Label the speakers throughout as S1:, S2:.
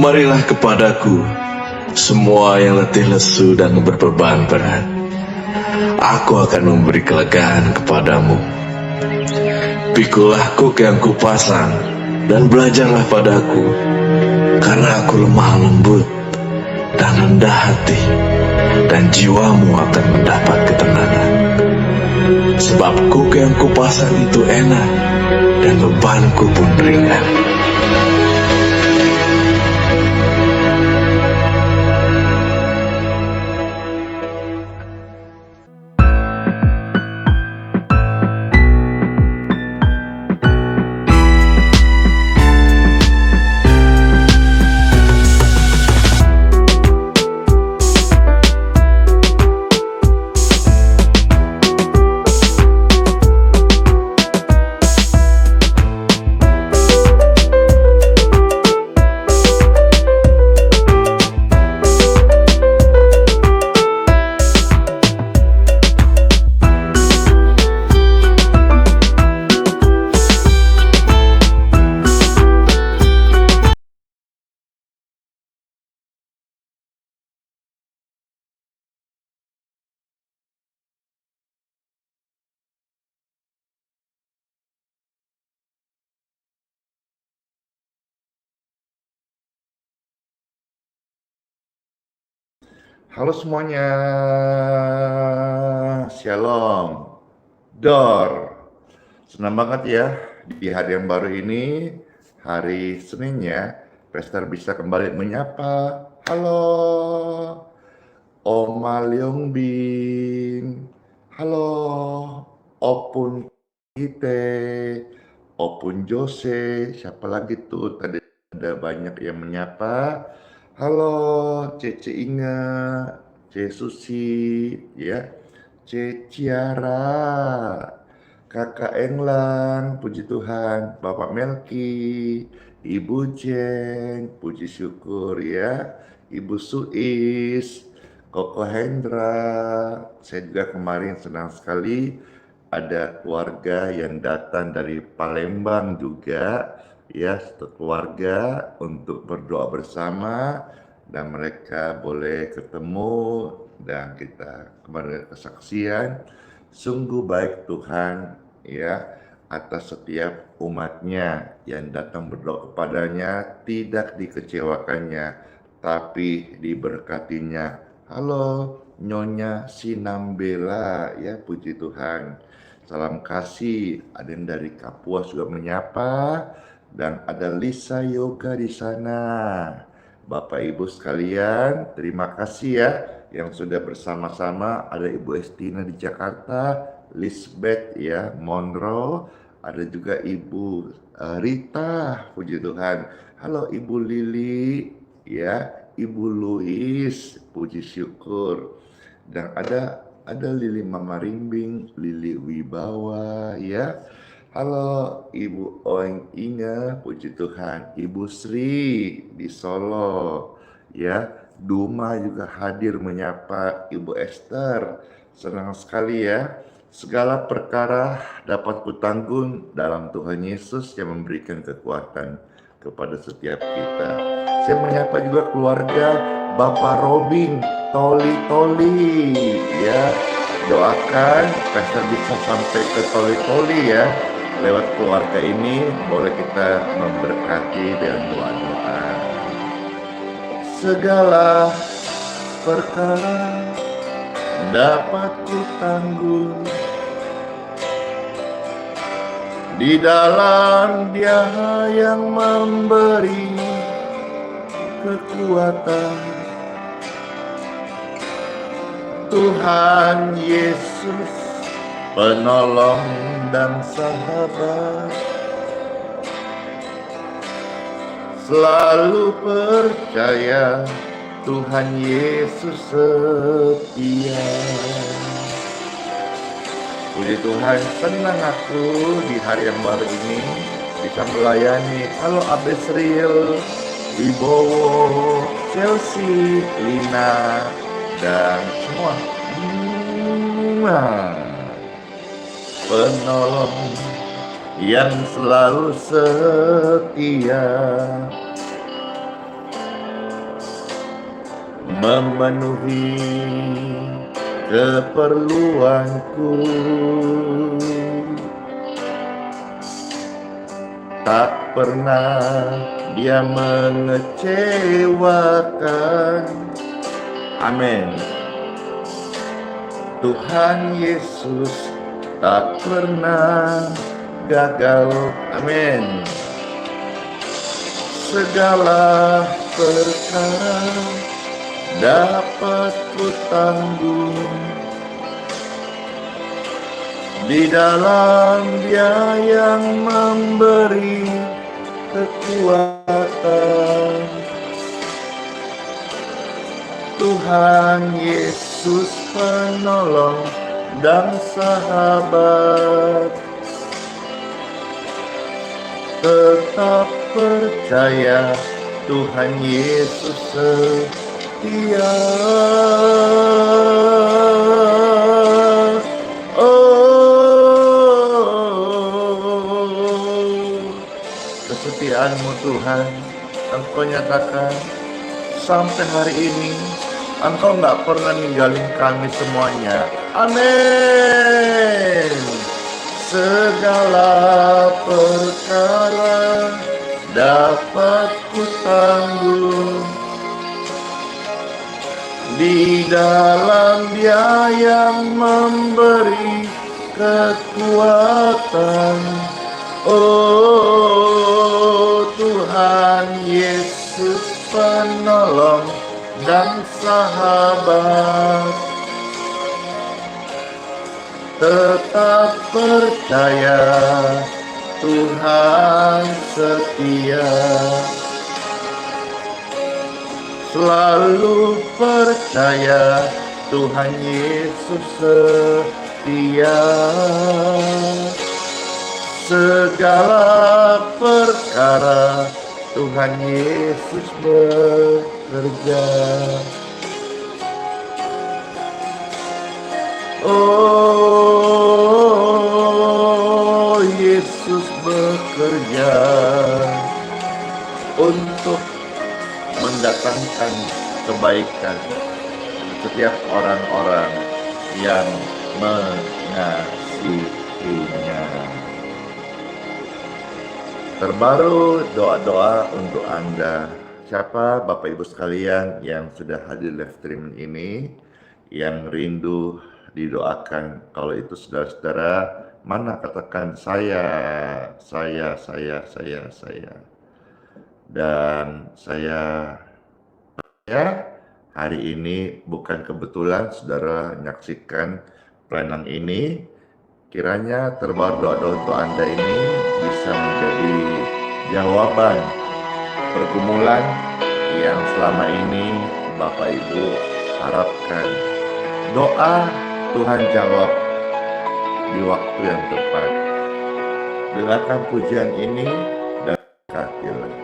S1: Marilah kepadaku, semua yang letih lesu dan berbeban berat. Aku akan memberi kelegaan kepadamu. Pikulah kuk yang kupasang, dan belajarlah padaku, karena aku lemah lembut dan rendah hati, dan jiwamu akan mendapat ketenangan. Sebab kuk yang kupasang itu enak, dan bebanku pun ringan.
S2: Halo semuanya, Shalom, Dor. Senang banget ya di hari yang baru ini, hari Senin ya, Pastor bisa kembali menyapa. Halo, Oma Leong Bin. Halo, Opun Kite, Opun Jose. Siapa lagi tuh? Tadi ada banyak yang menyapa. Halo, Cece Inga, C Susi, ya, C Ciara, Kakak Englang, puji Tuhan, Bapak Melki, Ibu Jen, puji syukur ya, Ibu Suis, Koko Hendra. Saya juga kemarin senang sekali ada keluarga yang datang dari Palembang juga ya, satu keluarga untuk berdoa bersama, dan mereka boleh ketemu dan kita kemarin kesaksian. Sungguh baik Tuhan ya atas setiap umatnya yang datang berdoa kepadanya, tidak dikecewakannya tapi diberkatinya. Halo Nyonya Sinambela ya, puji Tuhan. Salam kasih. Ada yang dari Kapuas juga menyapa, dan ada Lisa Yoga di sana. Bapak Ibu sekalian, terima kasih ya yang sudah bersama-sama. Ada Ibu Estina di Jakarta, Lisbeth ya, Monroe, ada juga Ibu Rita, puji Tuhan. Halo Ibu Lili ya, Ibu Louis, puji syukur. Dan ada Lili Mama Rimbing, Lili Wibawa ya. Halo Ibu Oeng Inge, puji Tuhan. Ibu Sri di Solo ya. Duma juga hadir menyapa. Ibu Esther, senang sekali ya. Segala perkara dapat kutanggung dalam Tuhan Yesus yang memberikan kekuatan kepada setiap kita. Saya menyapa juga keluarga Bapak Robin, Toli ya. Doakan Pastor bisa sampai ke Toli ya. Lewat keluarga ini boleh kita memberkati dengan doa-doa. Segala perkara dapat kutanggung di dalam Dia yang memberi kekuatan. Tuhan Yesus, penolong dan sahabat, selalu percaya Tuhan Yesus setia. Puji Tuhan, senang aku di hari yang baru ini bisa melayani. Halo Abesril, Wibowo, Chelsea, Lina, dan semua. Penolong yang selalu setia. memenuhi keperluanku. Tak pernah Dia mengecewakan. Amin. Tuhan Yesus tak pernah gagal. Amin. Segala perkara dapat ku tanggung di dalam Dia yang memberi kekuatan. Tuhan Yesus penolong dan sahabat. Tetap percaya Tuhan Yesus setia. Kesetiaan-Mu Tuhan Engkau nyatakan sampai hari ini. Engkau nggak pernah ninggalin kami semuanya. Amin. Segala perkara dapat ku tanggung di dalam Dia yang memberi kekuatan. Oh Tuhan Yesus penolong dan sahabat. Tetap percaya Tuhan setia. Selalu percaya Tuhan Yesus setia. Segala perkara Tuhan Yesus bekerja. Oh, Yesus bekerja untuk mendatangkan kebaikan setiap orang-orang yang mengasihinya. Terbaru doa-doa untuk Anda. Siapa Bapak Ibu sekalian yang sudah hadir live stream ini, yang rindu didoakan? Kalau itu saudara-saudara, mana katakan saya. Dan saya hari ini bukan kebetulan saudara menyaksikan pelayanan ini. Kiranya terbaru doa-doa untuk Anda ini bisa menjadi jawaban pergumulan yang selama ini Bapak Ibu harapkan. Doa Tuhan jawab di waktu yang tepat. Dengarkan pujian ini dan berkatilah.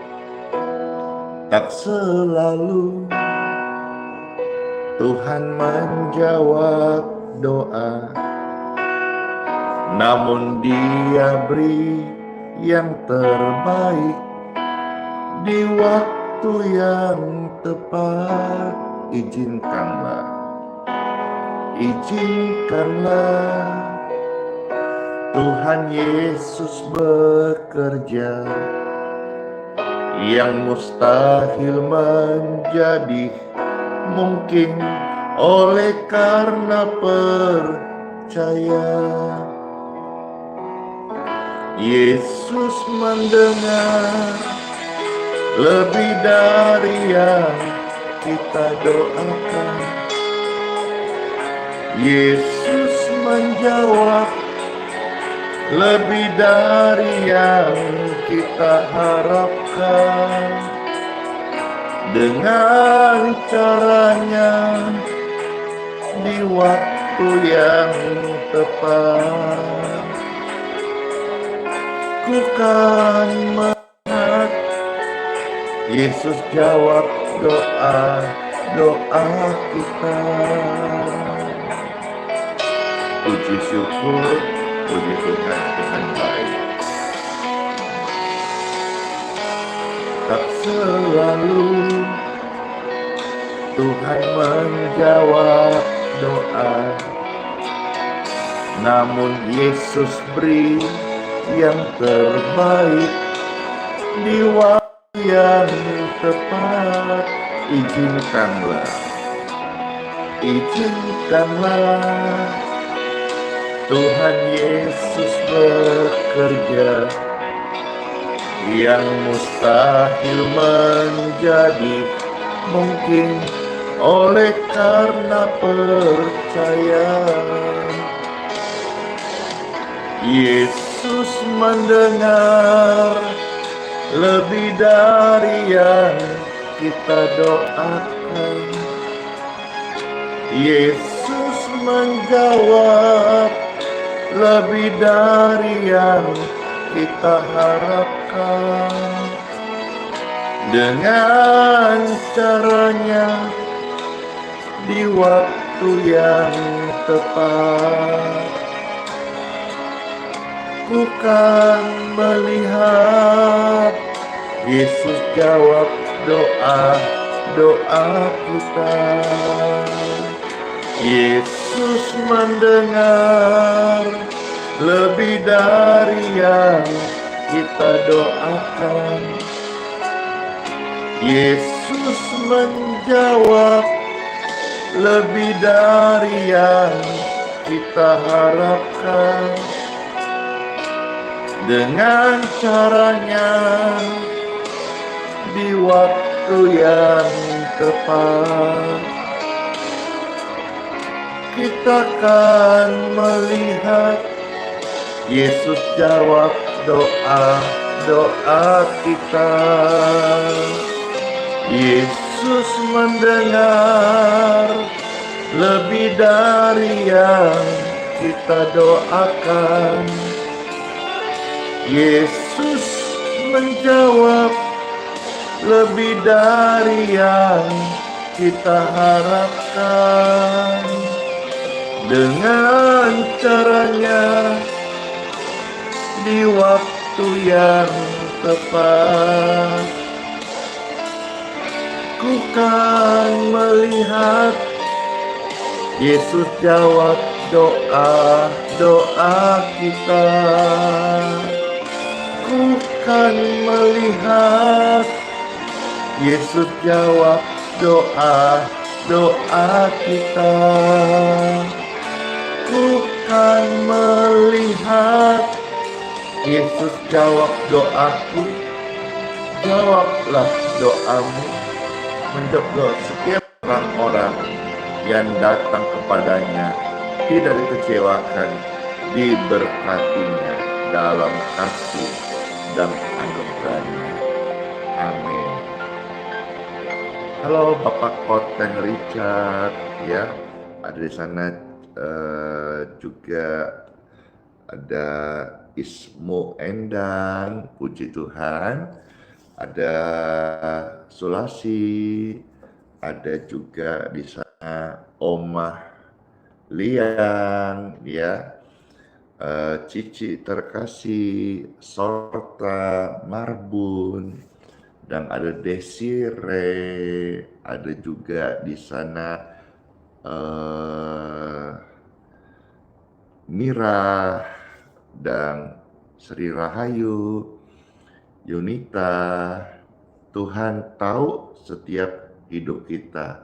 S2: Tak selalu Tuhan menjawab doa, namun Dia beri yang terbaik di waktu yang tepat. Izinkanlah Tuhan Yesus bekerja. Yang mustahil menjadi mungkin oleh karena percaya. Yesus mendengar lebih dari yang kita doakan. Yesus menjawab lebih dari yang kita harapkan. Dengan caranya di waktu yang tepat, ku kan melihat Yesus jawab doa kita. Puji syukur, puji Tuhan, Tuhan baik. Tak selalu Tuhan menjawab doa. Namun Yesus beri yang terbaik di waktu yang tepat. Izinkanlah Tuhan Yesus bekerja, yang mustahil menjadi mungkin oleh karena percaya. Yesus mendengar lebih dari yang kita doakan. Yesus menjawab lebih dari yang kita harapkan. Dengan caranya di waktu yang tepat, ku kan melihat Yesus jawab doa kita. Yesus mendengar lebih dari yang kita doakan. Yesus menjawab lebih dari yang kita harapkan. Dengan caranya di waktu yang tepat, kita akan melihat Yesus jawab doa kita. Yesus mendengar lebih dari yang kita doakan. Yesus menjawab lebih dari yang kita harapkan. Dengan caranya di waktu yang tepat, ku kan melihat Yesus jawab doa kita. Ku kan melihat Yesus jawab doa kita. Ku kan melihat Yesus jawab doaku. Jawablah doamu, menjawab setiap orang-orang yang datang kepadanya, tidak dikecewakan, diberkatinya dalam kasih dan anugerahnya. Amin. Halo Bapak Koteng Richard, ya, ada di sana juga ada Ismu Endang, puji Tuhan. Ada Sulasi, ada juga di sana Omah Liang, ya, Cici Terkasih, Sorta Marbun, dan ada Desire, ada juga di sana Mira dan Sri Rahayu, Yunita. Tuhan tahu setiap hidup kita,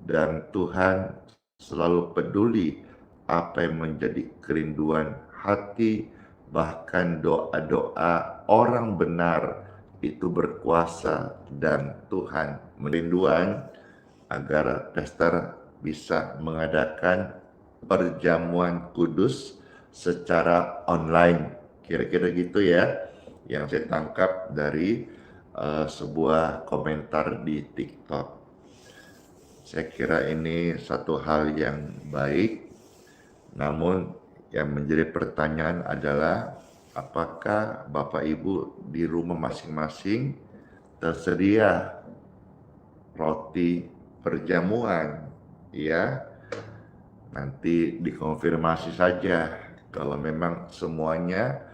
S2: dan Tuhan selalu peduli apa yang menjadi kerinduan hati. Bahkan doa-doa orang benar itu berkuasa, dan Tuhan merinduan agar Pastor bisa mengadakan perjamuan kudus secara online. Kira-kira gitu ya, yang saya tangkap dari sebuah komentar di TikTok. Saya kira ini satu hal yang baik, namun yang menjadi pertanyaan adalah apakah Bapak Ibu di rumah masing-masing tersedia roti perjamuan, ya? Nanti dikonfirmasi saja kalau memang semuanya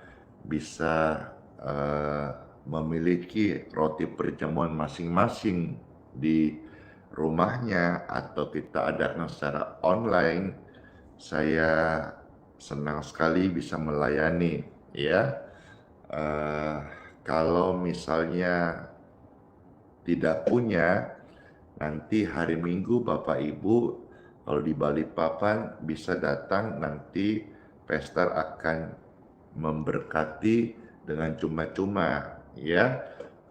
S2: bisa memiliki roti perjamuan masing-masing di rumahnya atau kita adakan secara online, saya senang sekali bisa melayani, ya. Eh, Kalau misalnya tidak punya, nanti hari Minggu Bapak Ibu kalau di Balikpapan bisa datang, nanti Pastor akan memberkati dengan cuma-cuma, ya.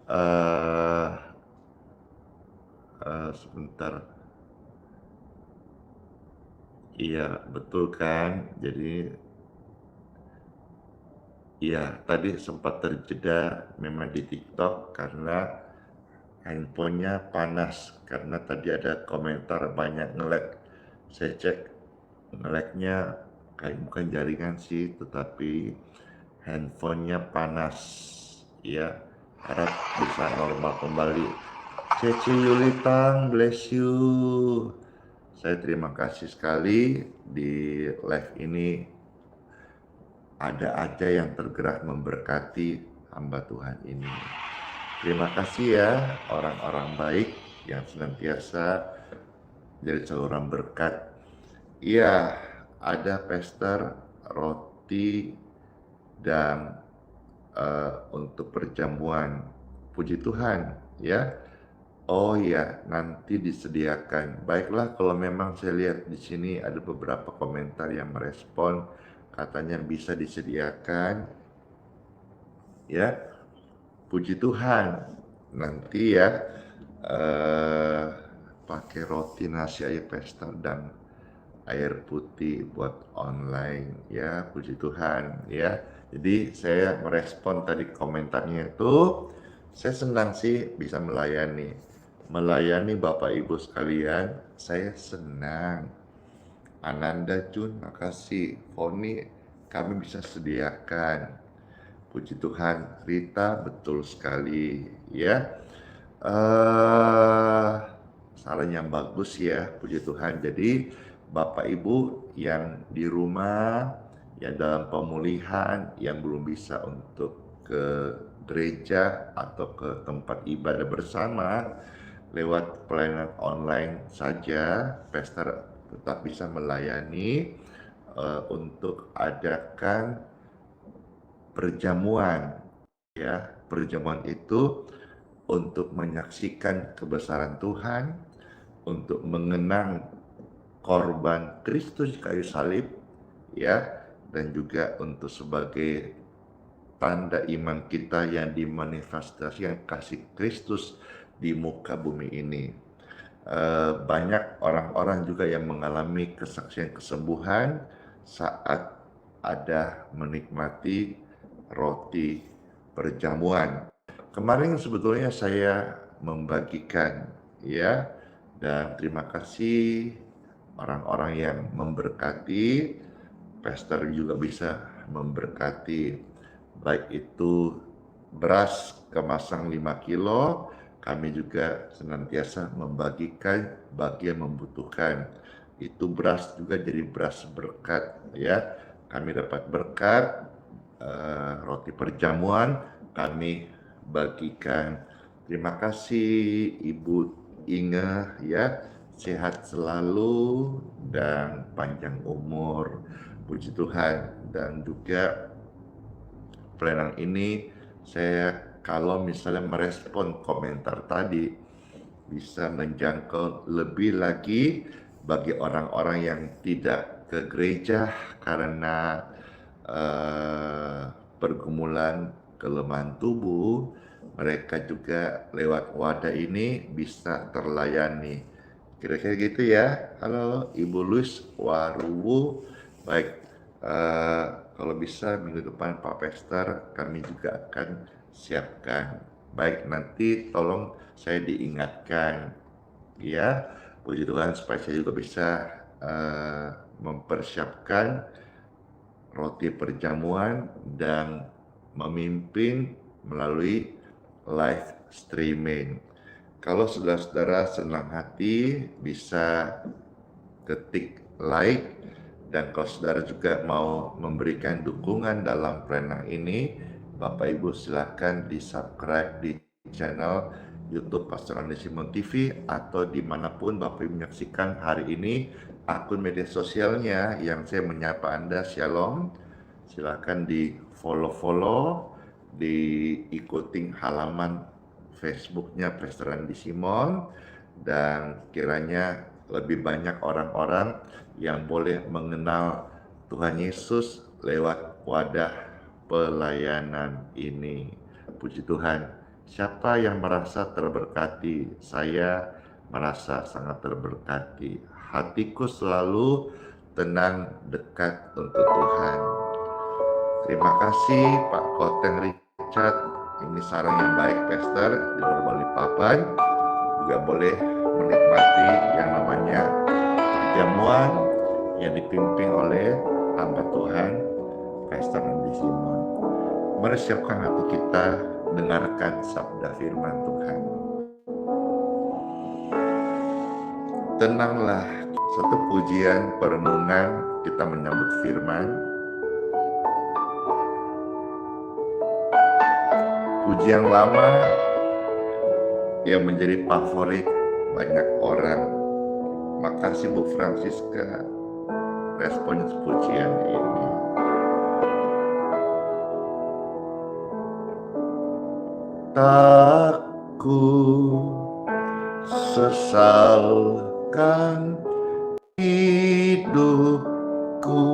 S2: Eh, Sebentar, iya betul kan. Jadi iya tadi sempat terjeda memang di TikTok karena handphonenya panas, karena tadi ada komentar banyak nge-lag. Saya cek nge-lagnya kayak bukan jaringan sih, tetapi handphonenya panas. Ya, harap bisa normal kembali. Cece Yulitang, bless you. Saya terima kasih sekali di live ini ada aja yang tergerak memberkati hamba Tuhan ini. Terima kasih ya orang-orang baik yang senantiasa jadi saluran berkat. Iya, ada pester roti dan untuk perjamuan. Puji Tuhan, ya. Oh iya, nanti disediakan. Baiklah, kalau memang saya lihat di sini ada beberapa komentar yang merespon, katanya bisa disediakan, ya. Puji Tuhan, nanti ya pakai roti nasi air pesta dan air putih buat online, ya. Puji Tuhan, ya. Jadi saya merespon tadi komentarnya itu, saya senang sih bisa melayani Bapak Ibu sekalian. Saya senang. Ananda Jun, makasih. Foni, kami bisa sediakan. Puji Tuhan. Rita, betul sekali, ya. Saran yang bagus ya, puji Tuhan. Jadi Bapak Ibu yang di rumah, yang dalam pemulihan, yang belum bisa untuk ke gereja atau ke tempat ibadah bersama, lewat pelayanan online saja, Pastor tetap bisa melayani untuk adakan perjamuan, ya. Perjamuan itu untuk menyaksikan kebesaran Tuhan, untuk mengenang korban Kristus kayu salib, ya, dan juga untuk sebagai tanda iman kita yang dimanifestasikan kasih Kristus di muka bumi ini. Banyak orang-orang juga yang mengalami kesaksian kesembuhan saat ada menikmati roti perjamuan. Kemarin sebetulnya saya membagikan, ya, dan terima kasih orang-orang yang memberkati. Pastor juga bisa memberkati, baik itu beras kemasan 5 kilo, kami juga senantiasa membagikan bagi yang membutuhkan. Itu beras juga jadi beras berkat, ya. Kami dapat berkat, roti perjamuan kami bagikan. Terima kasih Ibu Inge, ya. Sehat selalu dan panjang umur. Puji Tuhan. Dan juga pelayanan ini saya kalau misalnya merespon komentar tadi bisa menjangkau lebih lagi bagi orang-orang yang tidak ke gereja karena pergumulan kelemahan tubuh. Mereka juga lewat wadah ini bisa terlayani. Kira-kira gitu ya. Halo Ibu Luis Waruwu. Baik, kalau bisa minggu depan Pak Pester kami juga akan siapkan. Baik, nanti tolong saya diingatkan, ya. Puji Tuhan supaya saya juga bisa mempersiapkan roti perjamuan dan memimpin melalui live streaming. Kalau saudara-saudara senang hati bisa ketik like, dan kalau saudara juga mau memberikan dukungan dalam pelayanan ini, Bapak Ibu silakan di subscribe di channel YouTube Pastor Andi Simon TV atau dimanapun Bapak Ibu menyaksikan hari ini akun media sosialnya yang saya menyapa Anda. Shalom. Silakan di follow, diikuti halaman Facebooknya Pastor Andi Simon, dan kiranya lebih banyak orang-orang yang boleh mengenal Tuhan Yesus lewat wadah pelayanan ini. Puji Tuhan. Siapa yang merasa terberkati? Saya merasa sangat terberkati. Hatiku selalu tenang dekat untuk Tuhan. Terima kasih Pak Koteng Richard. Ini saran yang baik, Pastor, di luar Balikpapan. Juga boleh menikmati yang namanya perjamuan yang dipimpin oleh hamba Tuhan, Pastor Andi Simon. Mari siapkan hati kita dengarkan sabda firman Tuhan. Tenanglah, satu pujian perenungan kita menyambut firman. Pujian lama yang menjadi favorit banyak orang. Makasih Bu Francisca respons pujian ini. Tak ku sesalkan hidupku,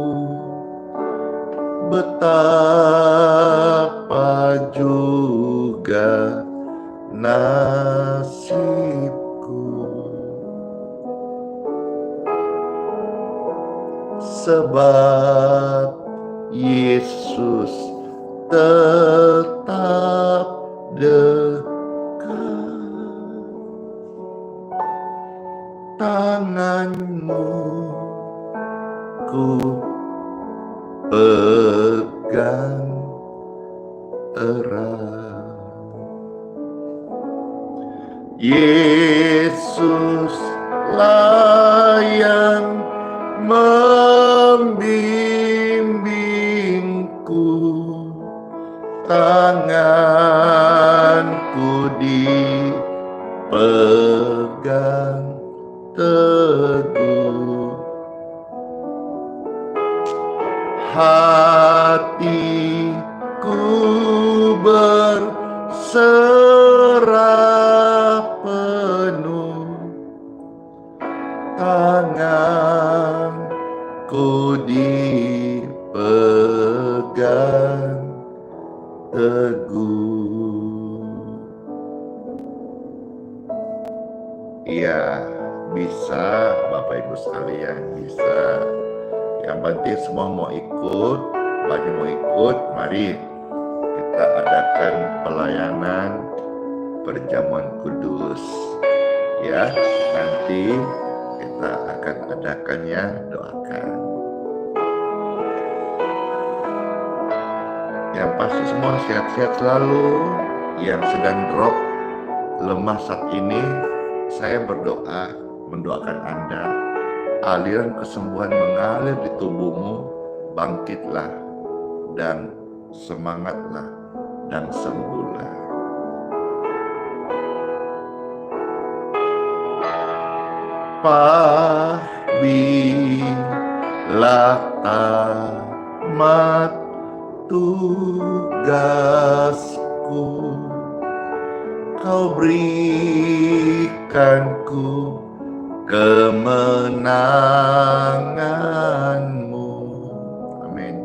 S2: betapa juga nasibku, sebab Yesus tetap dekat. Tanganmu ku pegang erat. Yesuslah yang membimbingku, tanganku dipegang teguh, hatiku berserah penuh, tanganku dipegang teguh. Iya, bisa Bapak Ibu sekalian, bisa. Yang penting semua mau ikut, banyak mau ikut, mari kita adakan pelayanan perjamuan kudus. Ya, nanti kita akan adakannya, doakan. Yang pasti semua sehat-sehat selalu. Yang sedang drop, lemah saat ini, saya berdoa, mendoakan Anda, aliran kesembuhan mengalir di tubuhmu, bangkitlah dan semangatlah dan sembuhlah. Bila tamat tugasku, Kau berikanku kemenanganmu. Amin.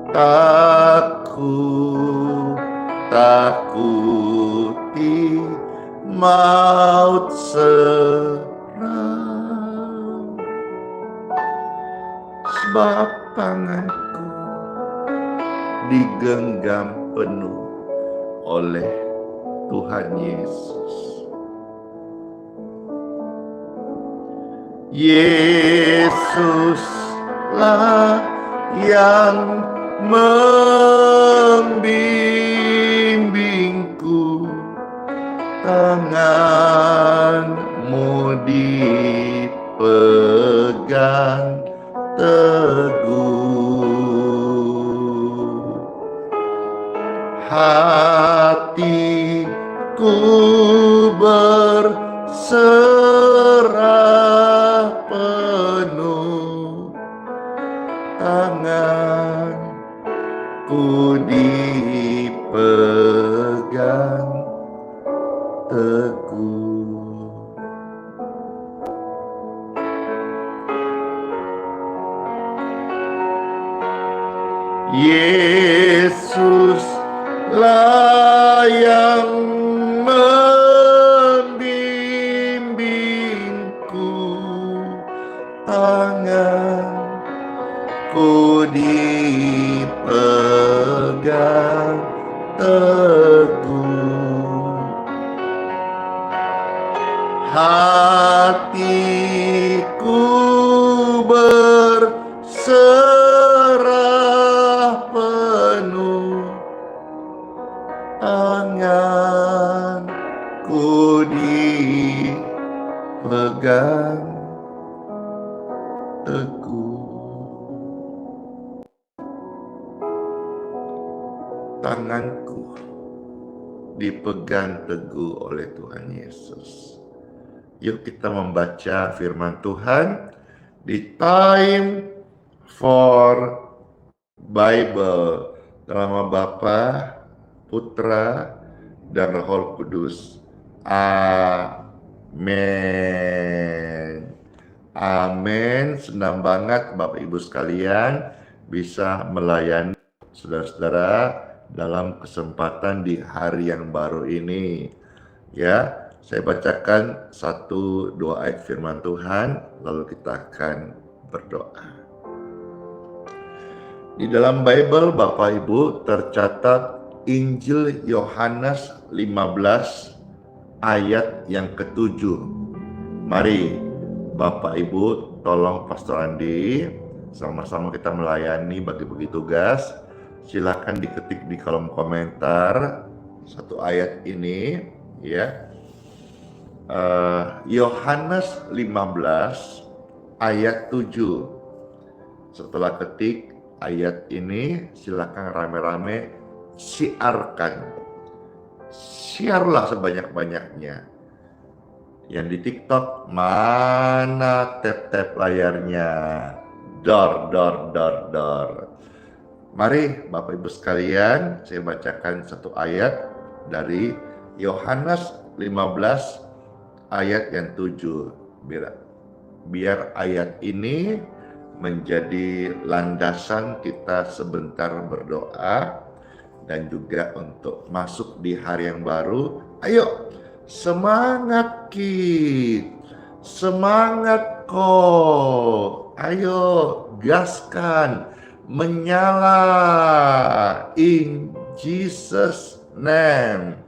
S2: Tak ku takuti maut serang, sebab tanganku digenggam penuh oleh Tuhan Yesus. Yesuslah yang membimbingku, tanganmu dipegang teguh, hatiku berserah penuh, tanganku dipegang teguh. Yesuslah yang membimbingku, tanganku dipegang teguh, hatiku berserah penuh, tanganku dipegang teguh. Tanganku dipegang teguh oleh Tuhan Yesus. Yuk kita membaca firman Tuhan di Time for Bible. Dalam nama Bapa, Putra, dan Roh Kudus. Amin. Amin. Senang banget Bapak Ibu sekalian bisa melayani saudara-saudara dalam kesempatan di hari yang baru ini. Ya, saya bacakan satu doa ayat firman Tuhan, lalu kita akan berdoa. Di dalam Bible Bapak Ibu tercatat Injil Yohanes 15 ayat yang ke-7. Mari Bapak Ibu tolong Pastor Andi, sama-sama kita melayani bagi-bagi tugas. Silakan diketik di kolom komentar satu ayat ini, ya. Yohanes 15 ayat 7. Setelah ketik ayat ini, silakan rame-rame siarkan. Siarlah sebanyak-banyaknya. Yang di TikTok, mana tap-tap layarnya? Dor. Mari Bapak Ibu sekalian, saya bacakan satu ayat dari Yohanes 15 ayat yang 7. Biar ayat ini menjadi landasan kita sebentar berdoa dan juga untuk masuk di hari yang baru. Ayo, semangat Ki, semangat Ko, ayo gaskan, menyala in Jesus name.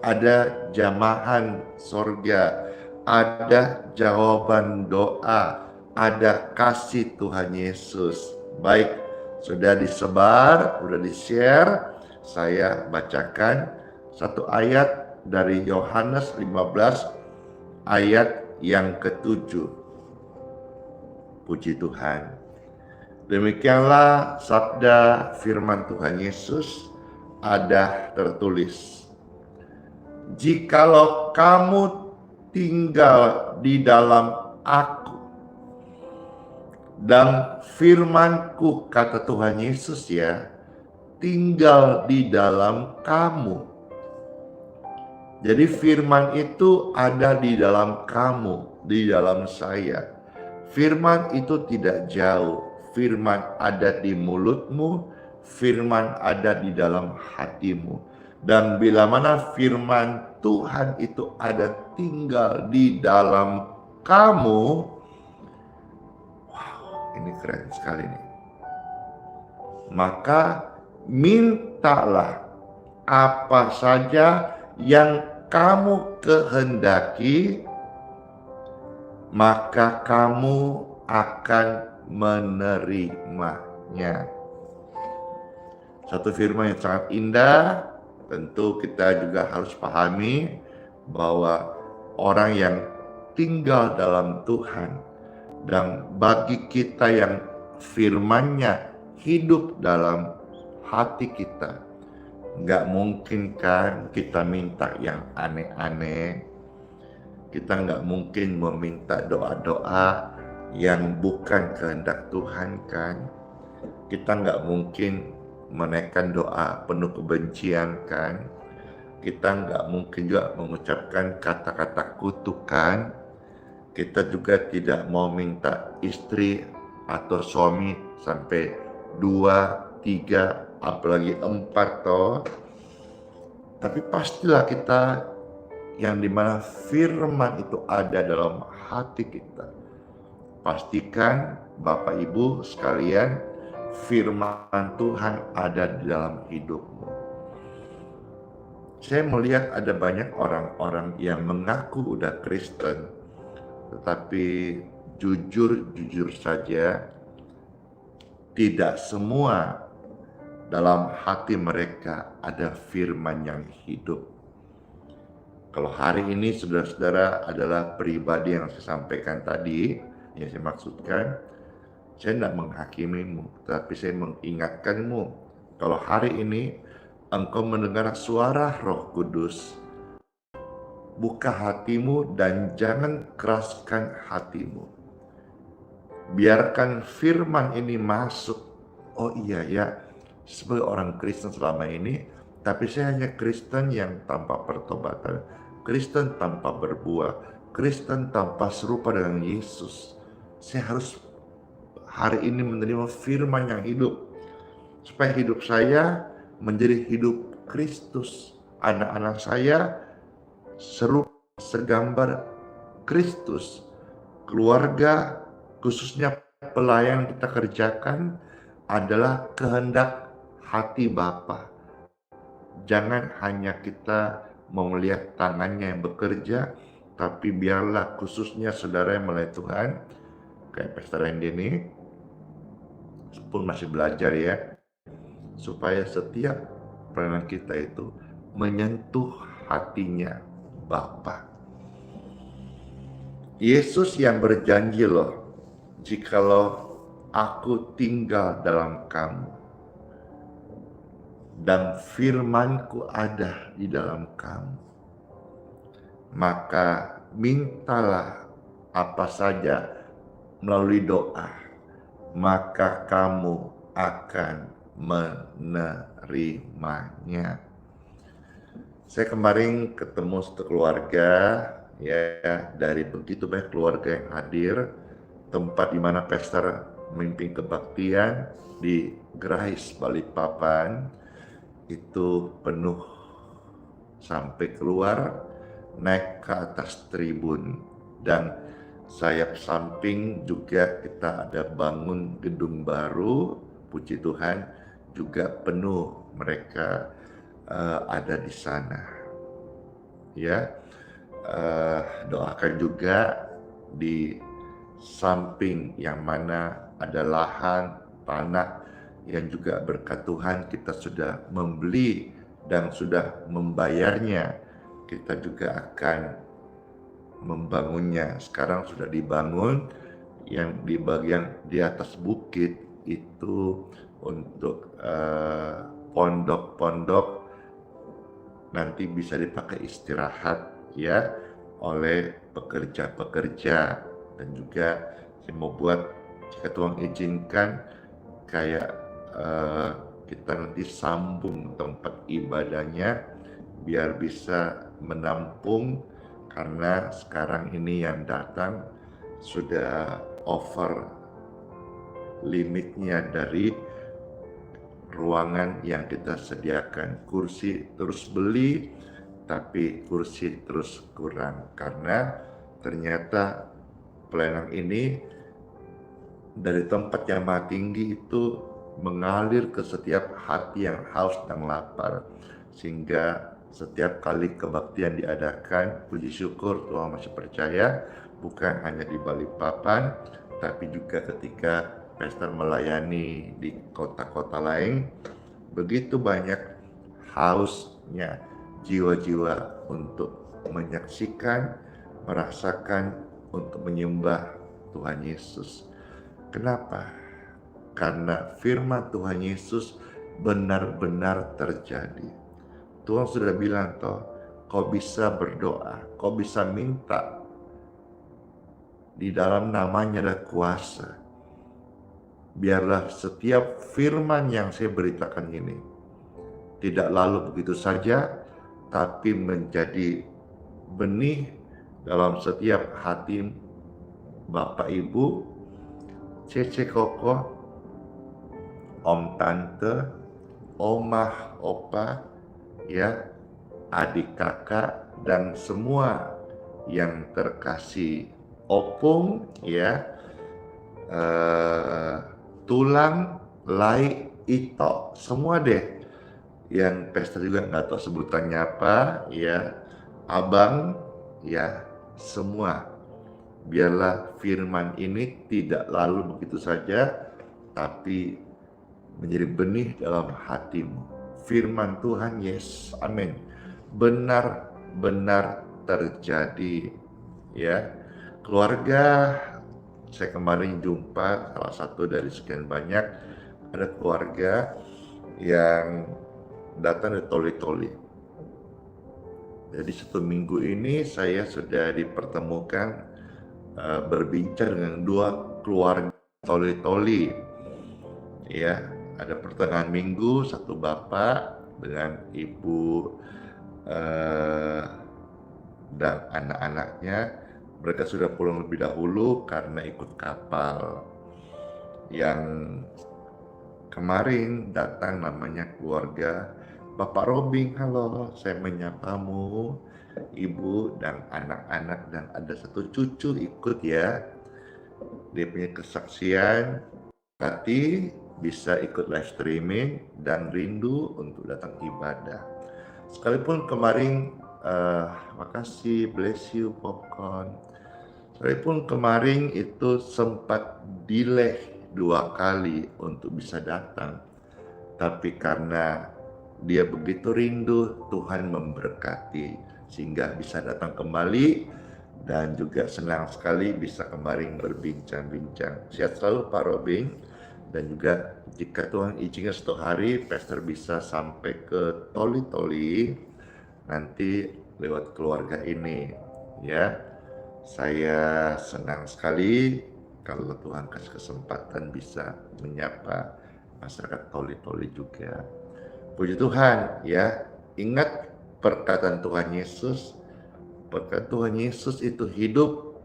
S2: Ada jamahan sorga, ada jawaban doa, ada kasih Tuhan Yesus. Baik, sudah disebar, sudah di-share. Saya bacakan satu ayat dari Yohanes 15 ayat yang ke-7. Puji Tuhan. Demikianlah sabda firman Tuhan Yesus, ada tertulis, jikalau kamu tinggal di dalam aku dan firman-Ku, kata Tuhan Yesus ya, tinggal di dalam kamu. Jadi firman itu ada di dalam kamu, di dalam saya. Firman itu tidak jauh. Firman ada di mulutmu, firman ada di dalam hatimu. Dan bila mana firman Tuhan itu ada tinggal di dalam kamu, wow, ini keren sekali nih. Maka mintalah apa saja yang kamu kehendaki, maka kamu akan menerimanya. Satu firman yang sangat indah. Tentu kita juga harus pahami bahwa orang yang tinggal dalam Tuhan, dan bagi kita yang firman-Nya hidup dalam hati kita, nggak mungkin kan kita minta yang aneh-aneh. Kita nggak mungkin meminta doa-doa yang bukan kehendak Tuhan kan. Kita nggak mungkin menaikkan doa penuh kebencian kan. Kita nggak mungkin juga mengucapkan kata-kata kutukan. Kita juga tidak mau minta istri atau suami sampai 2, 3, apalagi 4 toh. Tapi pastilah kita yang dimana firman itu ada dalam hati kita. Pastikan Bapak Ibu sekalian, firman Tuhan ada di dalam hidupmu. Saya melihat ada banyak orang-orang yang mengaku udah Kristen, tetapi jujur saja tidak semua dalam hati mereka ada firman yang hidup. Kalau hari ini saudara-saudara adalah pribadi yang saya sampaikan tadi, yang saya maksudkan, saya tidak menghakimimu, tapi saya mengingatkanmu. Kalau hari ini engkau mendengar suara Roh Kudus, buka hatimu dan jangan keraskan hatimu. Biarkan firman ini masuk. Oh iya ya, sebagai orang Kristen selama ini, tapi saya hanya Kristen yang tanpa pertobatan, Kristen tanpa berbuah, Kristen tanpa serupa dengan Yesus. Saya harus hari ini menerima firman yang hidup, supaya hidup saya menjadi hidup Kristus. Anak-anak saya serupa segambar Kristus. Keluarga, khususnya pelayan kita kerjakan adalah kehendak hati Bapa. Jangan hanya kita mau melihat tangannya yang bekerja, tapi biarlah khususnya saudara yang mulai Tuhan, kayak Pastor Randy ini, pun masih belajar ya, supaya setiap pelayanan kita itu menyentuh hatinya Bapa. Yesus yang berjanji loh, jikalau aku tinggal dalam kamu dan firman-Ku ada di dalam kamu, maka mintalah apa saja melalui doa, maka kamu akan menerimanya. Saya kemarin ketemu satu keluarga, ya, dari begitu banyak keluarga yang hadir, tempat di mana pastor memimpin kebaktian di Gerais Balikpapan itu penuh sampai keluar, naik ke atas tribun, dan sayap samping juga kita ada bangun gedung baru, puji Tuhan juga penuh, mereka ada di sana. Ya, doakan juga di samping yang mana ada lahan tanah yang juga berkat Tuhan kita sudah membeli dan sudah membayarnya, kita juga akan membangunnya. Sekarang sudah dibangun, yang di bagian di atas bukit itu untuk pondok-pondok nanti bisa dipakai istirahat ya oleh pekerja-pekerja, dan juga saya mau buat, jika Tuhan izinkan, kayak kita nanti sambung tempat ibadahnya biar bisa menampung, karena sekarang ini yang datang sudah over limitnya dari ruangan yang kita sediakan. Kursi terus beli, tapi kursi terus kurang, karena ternyata pelayanan ini dari tempat yang maha tinggi itu mengalir ke setiap hati yang haus dan lapar, sehingga setiap kali kebaktian diadakan, puji syukur Tuhan masih percaya, bukan hanya di Balikpapan, tapi juga ketika pastor melayani di kota-kota lain, begitu banyak hausnya jiwa-jiwa untuk menyaksikan, merasakan, untuk menyembah Tuhan Yesus. Kenapa? Karena firman Tuhan Yesus benar-benar terjadi. Tuhan sudah bilang toh, kau bisa berdoa, kau bisa minta Di dalam namanya ada kuasa. Biarlah setiap firman yang saya beritakan ini tidak lalu begitu saja, tapi menjadi benih dalam setiap hati Bapak Ibu, Cece Koko, Om Tante, Omah Opa, ya, adik kakak, dan semua yang terkasih, Opung, ya, Tulang, Lai, Ito, semua deh. Yang Pastor juga nggak tahu sebutannya apa, ya, Abang, ya, semua. Biarlah firman ini tidak lalu begitu saja, tapi menjadi benih dalam hatimu. Firman Tuhan, yes, amin. Benar-benar terjadi, ya. Keluarga, saya kemarin jumpa salah satu dari sekian banyak, ada keluarga yang datang dari Toli-Toli. Jadi 1 minggu ini saya sudah dipertemukan berbincang dengan 2 keluarga Toli-Toli. Ya, ada pertengahan minggu satu bapak dengan ibu dan anak-anaknya. Mereka sudah pulang lebih dahulu karena ikut kapal. Yang kemarin datang namanya keluarga Bapak Robing. Halo, saya menyapamu, ibu dan anak-anak, dan ada 1 cucu ikut ya. Dia punya kesaksian, berarti bisa ikut live streaming dan rindu untuk datang ibadah. Sekalipun kemarin, makasih, bless you popcorn. Sekalipun kemarin itu sempat delay 2 kali untuk bisa datang, tapi karena dia begitu rindu, Tuhan memberkati sehingga bisa datang kembali, dan juga senang sekali bisa kemarin berbincang-bincang. Sehat selalu Pak Robin, dan juga jika Tuhan izinkan suatu hari Pastor bisa sampai ke Toli-Toli nanti lewat keluarga ini, ya. Saya senang sekali kalau Tuhan kasih kesempatan bisa menyapa masyarakat Toli-Toli juga. Puji Tuhan, ya. Ingat perkataan Tuhan Yesus. Perkataan Tuhan Yesus itu hidup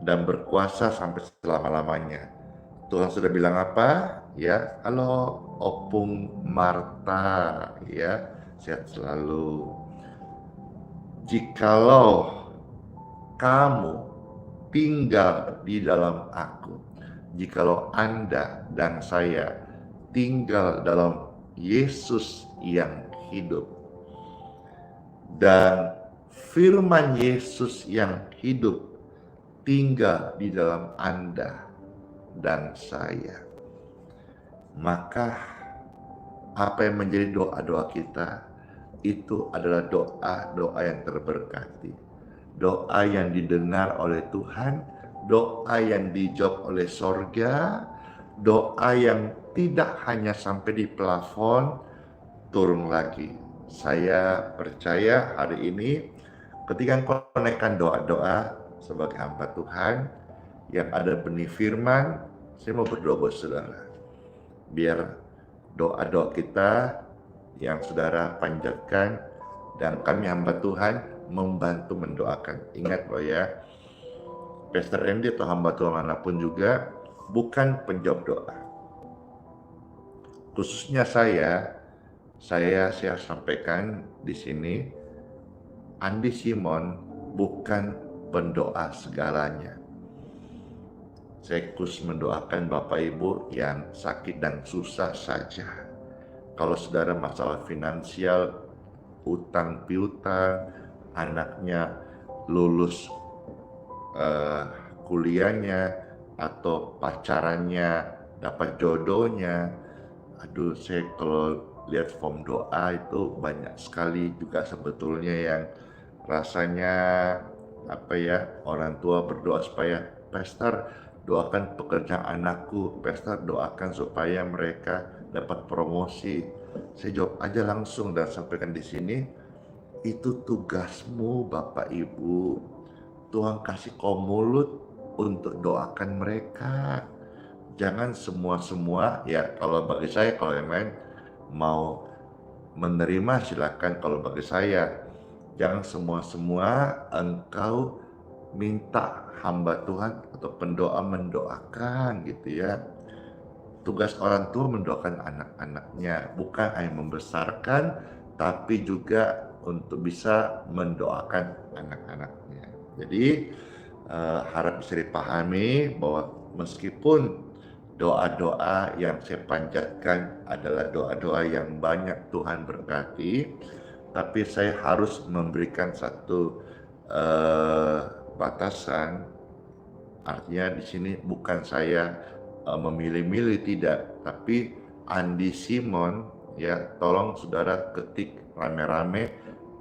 S2: dan berkuasa sampai selama-lamanya. Tuhan sudah bilang apa? Ya, halo Opung Marta, ya, sehat selalu. Jikalau kamu tinggal di dalam aku, jikalau Anda dan saya tinggal dalam Yesus yang hidup, dan firman Yesus yang hidup tinggal di dalam Anda dan saya, maka apa yang menjadi doa-doa kita itu adalah doa-doa yang terberkati, doa yang didengar oleh Tuhan, doa yang dijawab oleh sorga, doa yang tidak hanya sampai di plafon, turun lagi. Saya percaya hari ini ketika engkau menaikkan doa-doa sebagai hamba Tuhan yang ada benih firman, saya mau berdoa buat saudara. Biar doa-doa kita yang saudara panjatkan dan kami hamba Tuhan membantu mendoakan. Ingat loh ya, Pastor Andy atau hamba Tuhan manapun juga bukan penjawab doa. Khususnya saya sampaikan di sini, Andi Simon bukan pendoa segalanya. Saya khusus mendoakan Bapak Ibu yang sakit dan susah saja. Kalau saudara masalah finansial, utang piutang, anaknya lulus kuliahnya atau pacarannya dapat jodohnya, aduh, saya kalau lihat form doa itu banyak sekali juga sebetulnya yang rasanya orang tua berdoa supaya Pastor doakan pekerjaan anakku, Pastor doakan supaya mereka dapat promosi. Saya jawab aja langsung dan sampaikan di sini, itu tugasmu Bapak Ibu. Tuhan kasih kau mulut, untuk doakan mereka. Jangan semua-semua, ya kalau bagi saya, kalau yang lain mau menerima silakan, kalau bagi saya jangan semua-semua engkau minta hamba Tuhan atau pendoa mendoakan gitu ya. Tugas orang tua mendoakan anak-anaknya, bukan hanya membesarkan, tapi juga untuk bisa mendoakan anak-anaknya. Jadi harap bisa dipahami bahwa meskipun doa-doa yang saya panjatkan adalah doa-doa yang banyak Tuhan berkati, tapi saya harus memberikan satu batasan. Artinya di sini bukan saya memilih-milih, tidak, tapi Andi Simon, ya tolong saudara ketik rame-rame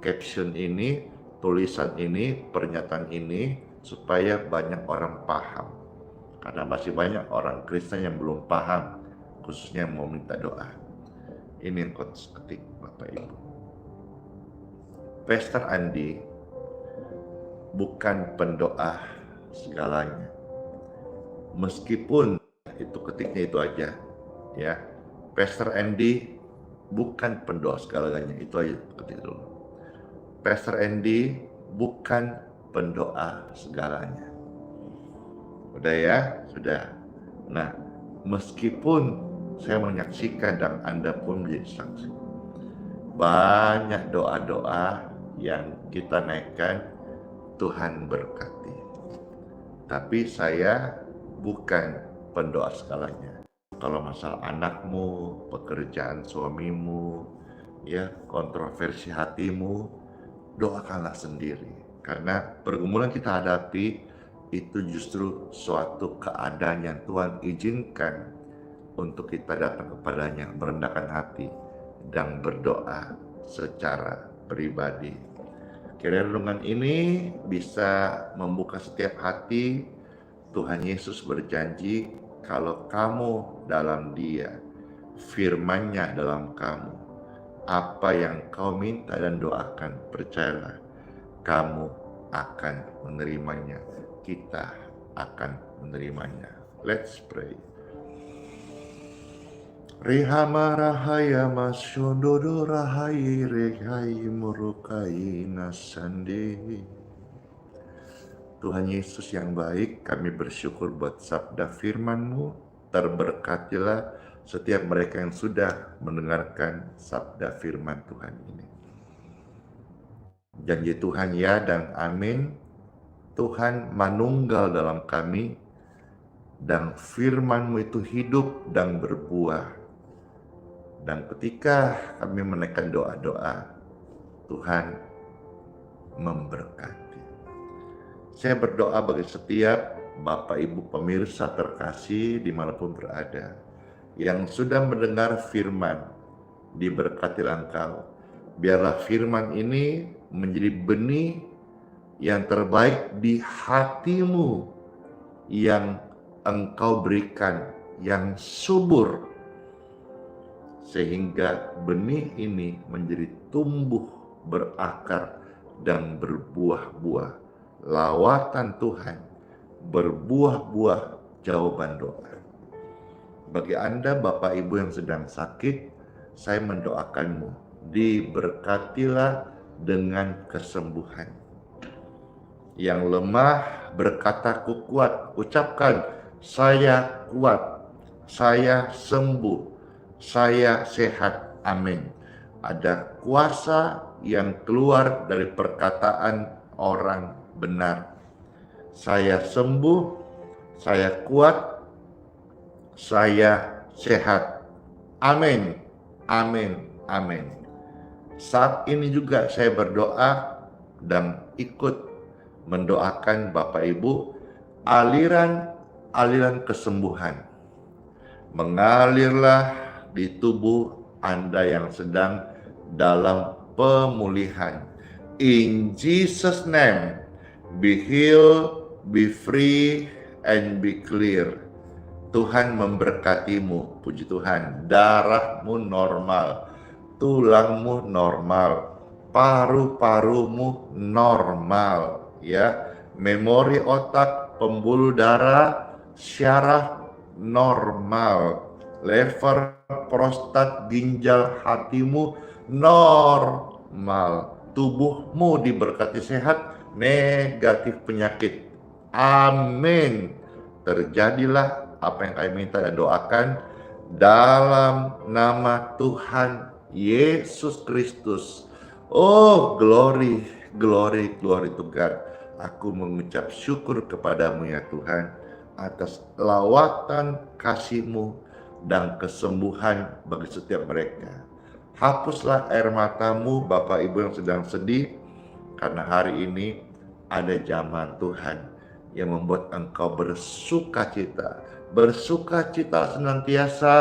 S2: caption ini, tulisan ini, pernyataan ini, supaya banyak orang paham. Karena masih banyak orang Kristen yang belum paham, khususnya mau minta doa. Ini yang kau ketik Bapak Ibu. Pastor Andi bukan pendoa segalanya. Meskipun itu ketiknya itu aja, ya. Pastor Andy bukan pendoa segalanya, itu aja ketik dulu. Pastor Andy bukan pendoa segalanya. Udah ya, sudah. Nah, meskipun saya menyaksikan dan Anda pun menjadi saksi, banyak doa-doa yang kita naikkan, Tuhan berkati. Tapi saya bukan pendoa segalanya. Kalau masalah anakmu, pekerjaan suamimu, ya kontroversi hatimu, doakanlah sendiri. Karena pergumulan kita hadapi itu justru suatu keadaan yang Tuhan izinkan untuk kita datang kepadanya, merendahkan hati dan berdoa secara pribadi. Kiranya renungan ini bisa membuka setiap hati. Tuhan Yesus berjanji, kalau kamu dalam Dia, firman-Nya dalam kamu, apa yang kau minta dan doakan, percayalah, kamu akan menerimanya. Kita akan menerimanya. Let's pray. Rihama rahaya masyondodo rahai rehai murukai nasandi. Tuhan Yesus yang baik, kami bersyukur buat sabda firman-Mu. Terberkatilah setiap mereka yang sudah mendengarkan sabda firman Tuhan ini. Janji Tuhan ya dan amin. Tuhan manunggal dalam kami, dan firman-Mu itu hidup dan berbuah. Dan ketika kami menaikkan doa-doa, Tuhan memberkati. Saya berdoa bagi setiap Bapak Ibu pemirsa terkasih dimanapun berada, yang sudah mendengar firman, diberkatilah engkau. Biarlah firman ini menjadi benih yang terbaik di hatimu, yang engkau berikan, yang subur, sehingga benih ini menjadi tumbuh, berakar, dan berbuah-buah. Lawatan Tuhan, berbuah-buah jawaban doa. Bagi Anda Bapak Ibu yang sedang sakit, saya mendoakanmu, diberkatilah dengan kesembuhan. Yang lemah berkata, "Ku kuat." Ucapkan, "Saya kuat, saya sembuh, saya sehat." Amin. Ada kuasa yang keluar dari perkataan orang benar. Saya sembuh, saya kuat, saya sehat. Amin, amin, amin. Saat ini juga saya berdoa dan ikut mendoakan Bapak Ibu, aliran kesembuhan mengalirlah di tubuh Anda yang sedang dalam pemulihan. In Jesus' name, be healed, be free, and be clear. Tuhan memberkatimu, puji Tuhan. Darahmu normal, tulangmu normal, paru-parumu normal, ya. Memori otak pembuluh darah, syaraf normal, lever, prostat, ginjal, hatimu normal, tubuhmu diberkati sehat, negatif penyakit. Amin. Terjadilah apa yang kami minta dan doakan dalam nama Tuhan Yesus Kristus. Oh, glory, glory, glory to God. Aku mengucap syukur kepadamu ya Tuhan atas lawatan kasih-Mu dan kesembuhan bagi setiap mereka. Hapuslah air matamu Bapak Ibu yang sedang sedih, karena hari ini ada zaman Tuhan yang membuat engkau bersuka cita senantiasa,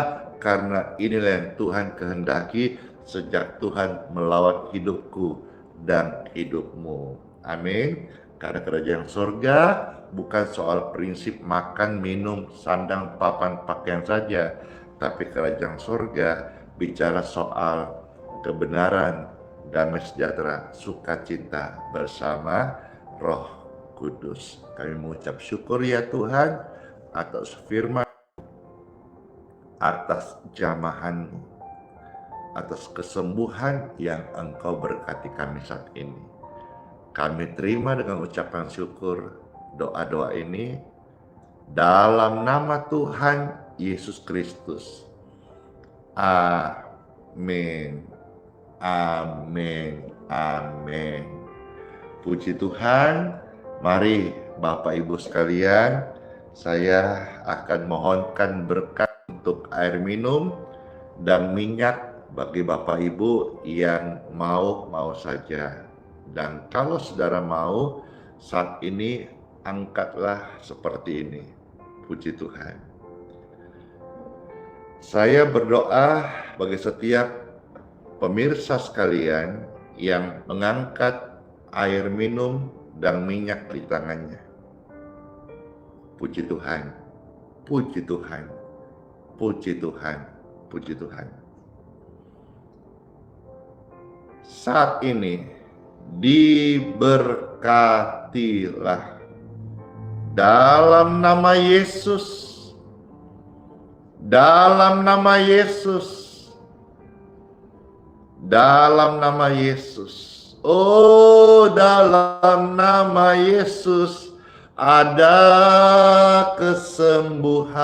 S2: karena inilah yang Tuhan kehendaki sejak Tuhan melawat hidupku dan hidupmu. Amin. Karena kerajaan surga bukan soal prinsip makan, minum, sandang, papan, pakaian saja, tapi kerajaan surga bicara soal kebenaran, damai sejahtera, sukacita bersama Roh Kudus. Kami mengucap syukur ya Tuhan atas firman, atas jamahan-Mu, atas kesembuhan yang Engkau berkati kami saat ini. Kami terima dengan ucapan syukur doa-doa ini dalam nama Tuhan Yesus Kristus. Amin. Amin. Amin. Puji Tuhan. Mari Bapak Ibu sekalian, saya akan mohonkan berkat untuk air minum dan minyak bagi Bapak Ibu yang mau saja. Dan kalau saudara mau, saat ini angkatlah seperti ini. Puji Tuhan. Saya berdoa bagi setiap pemirsa sekalian yang mengangkat air minum dan minyak di tangannya. Puji Tuhan, puji Tuhan, puji Tuhan, puji Tuhan. Saat ini diberkatilah dalam nama Yesus, dalam nama Yesus, dalam nama Yesus. Oh, dalam nama Yesus ada kesembuhan.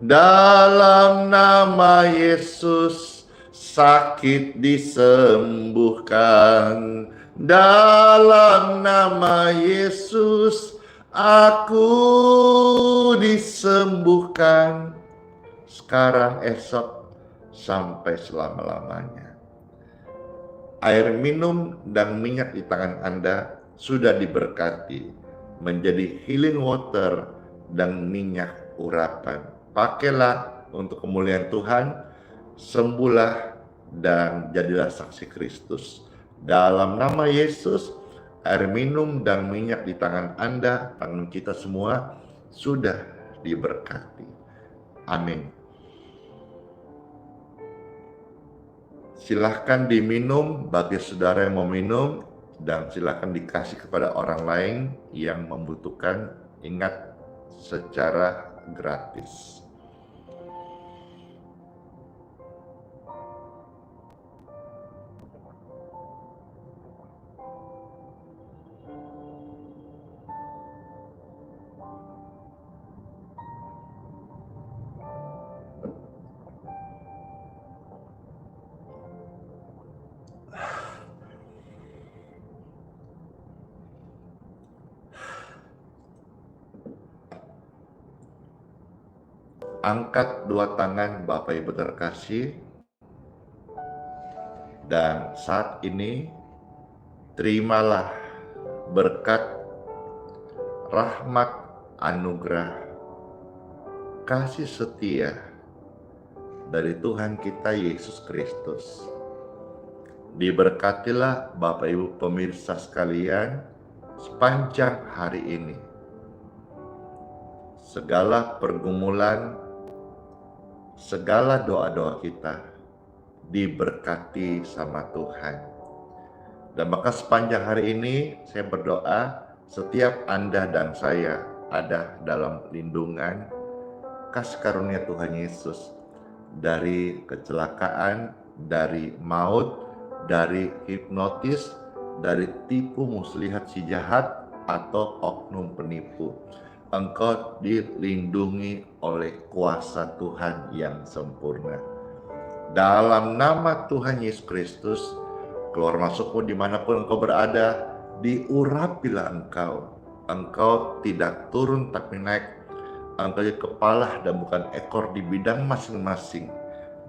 S2: Dalam nama Yesus sakit disembuhkan. Dalam nama Yesus aku disembuhkan. Sekarang, esok, sampai selama-lamanya. Air minum dan minyak di tangan Anda sudah diberkati menjadi healing water dan minyak urapan. Pakailah untuk kemuliaan Tuhan, sembuhlah dan jadilah saksi Kristus. Dalam nama Yesus, air minum dan minyak di tangan Anda, tangan kita semua sudah diberkati. Amin. Silahkan diminum bagi saudara yang mau minum, dan silahkan dikasih kepada orang lain yang membutuhkan. Ingat, secara gratis. Angkat dua tangan Bapak Ibu terkasih, dan saat ini terimalah berkat, rahmat, anugerah, kasih setia dari Tuhan kita Yesus Kristus. Diberkatilah Bapak Ibu pemirsa sekalian sepanjang hari ini. Segala pergumulan, segala doa-doa kita diberkati sama Tuhan. Dan maka sepanjang hari ini saya berdoa setiap Anda dan saya ada dalam lindungan kasih karunia Tuhan Yesus dari kecelakaan, dari maut, dari hipnotis, dari tipu muslihat si jahat atau oknum penipu. Engkau dilindungi oleh kuasa Tuhan yang sempurna. Dalam nama Tuhan Yesus Kristus, keluar masukmu dimanapun engkau berada, diurapilah engkau. Engkau tidak turun tapi naik. Engkau jadi kepala dan bukan ekor di bidang masing-masing.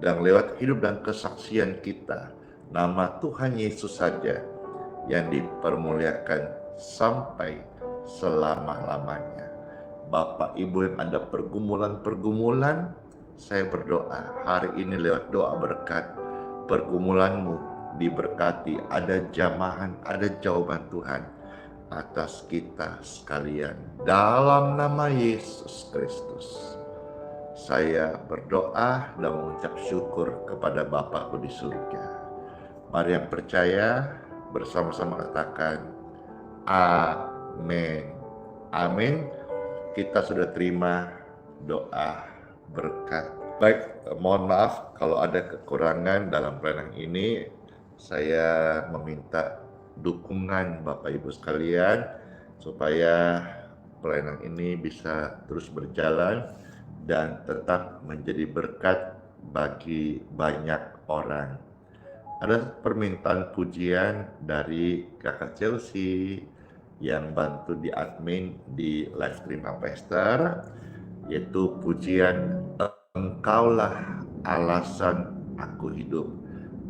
S2: Dan lewat hidup dan kesaksian kita, nama Tuhan Yesus saja yang dipermuliakan sampai selama-lamanya. Bapak Ibu yang ada pergumulan-pergumulan, saya berdoa hari ini lewat doa berkat, pergumulanmu diberkati, ada jamahan, ada jawaban Tuhan atas kita sekalian. Dalam nama Yesus Kristus, saya berdoa dan mengucap syukur kepada Bapakku di surga. Mari yang percaya bersama-sama katakan amin. Amin. Kita sudah terima doa berkat. Baik, mohon maaf kalau ada kekurangan dalam pelayanan ini. Saya meminta dukungan Bapak Ibu sekalian supaya pelayanan ini bisa terus berjalan dan tetap menjadi berkat bagi banyak orang. Ada permintaan pujian dari Kakak Chelsea yang bantu di admin di live stream Pastor, yaitu pujian Engkaulah alasan aku hidup.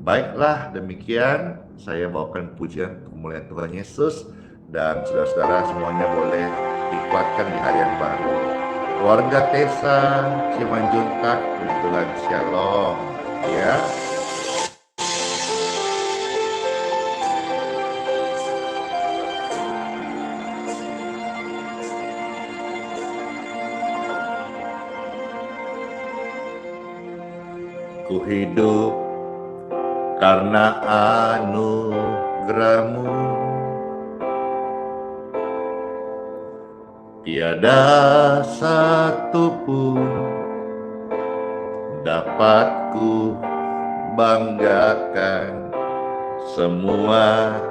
S2: Baiklah, demikian saya bawakan pujian kemuliaan Tuhan Yesus, dan saudara-saudara semuanya boleh dikuatkan di hari yang baru. Keluarga Tesa, Simanjuntak, dan Tuhan Shalom ya. Ku hidup karena anugerah-Mu, tiada satu pun dapat ku banggakan, semua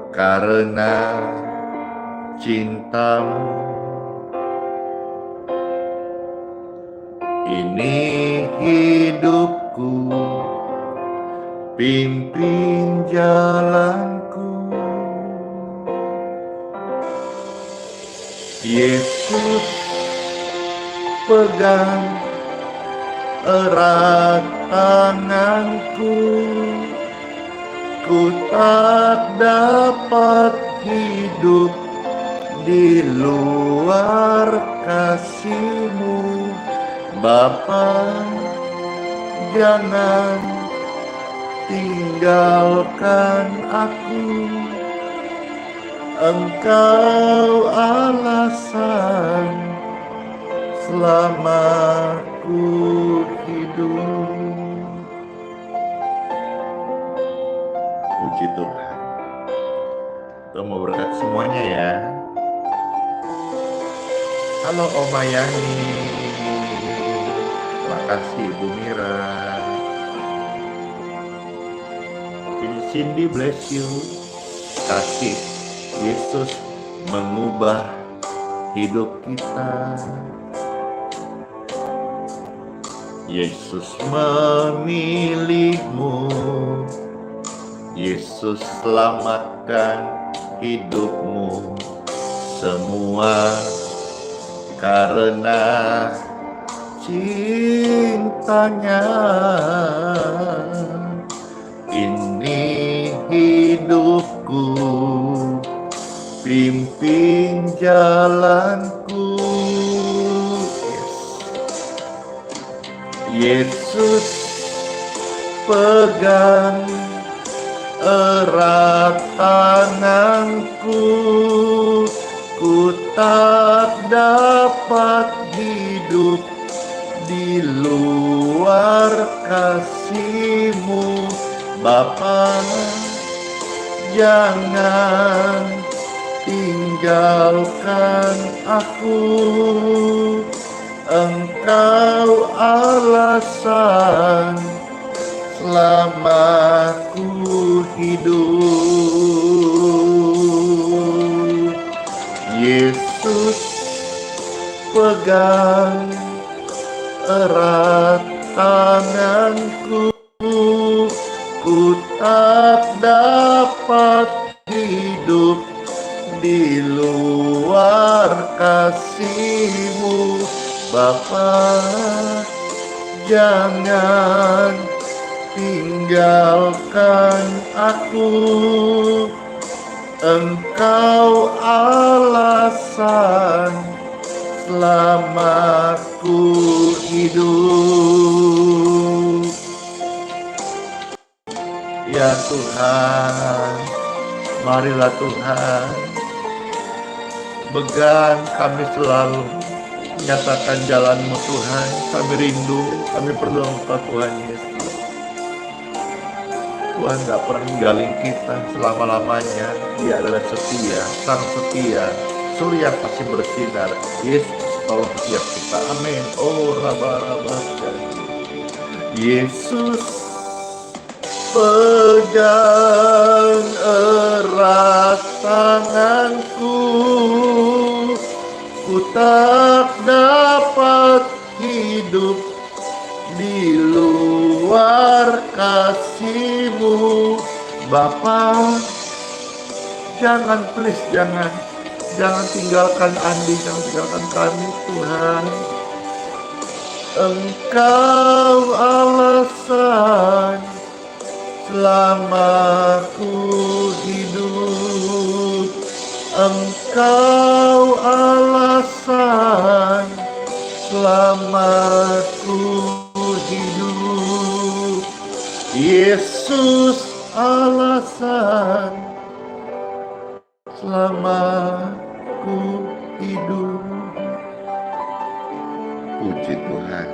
S2: karena cinta-Mu. Ini hidupku, pimpin jalanku. Yesus, pegang erat tanganku, ku tak dapat hidup di luar kasih-Mu. Bapa, jangan tinggalkan aku, Engkau alasan selama ku hidup. Puji Tuhan. Tuhan mau berkat semuanya ya. Halo Oma Yani. Makasih Ibu Mira. Cindy bless you. Kasih Yesus mengubah hidup kita. Yesus memilihmu. Yesus selamatkan hidupmu. Semua karena cintanya. Ini hidupku, pimpin jalanku. Yesus, pegang erat tanganku, ku tak dapat hidup di luar kasih-Mu. Bapa, jangan tinggalkan aku. Engkau alasan selama ku hidup. Yesus, pegang erat tanganku, ku tak dapat hidup di luar kasih-Mu. Bapa, jangan tinggalkan aku. Engkau alasan selama ku hidup. Ya Tuhan, marilah Tuhan, pegang kami selalu, nyatakan jalan-Mu Tuhan. Kami rindu, kami perlu Engkau Tuhan Yesus. Tuhan gak pernah ninggalin kita selama-lamanya. Dia adalah setia, sang setia. Surya pasti bersinar. Yesus tolong setiap kita. Amin. Oh raba-raba. Yesus, pegang erat tanganku, ku tak dapat hidup di luar kasih-Mu. Bapa, jangan, please, jangan tinggalkan Andi, jangan tinggalkan kami Tuhan. Engkau alasan selama ku hidup. Engkau alasan selama ku hidup. Yesus, alasan selama ku hidup. Puji Tuhan.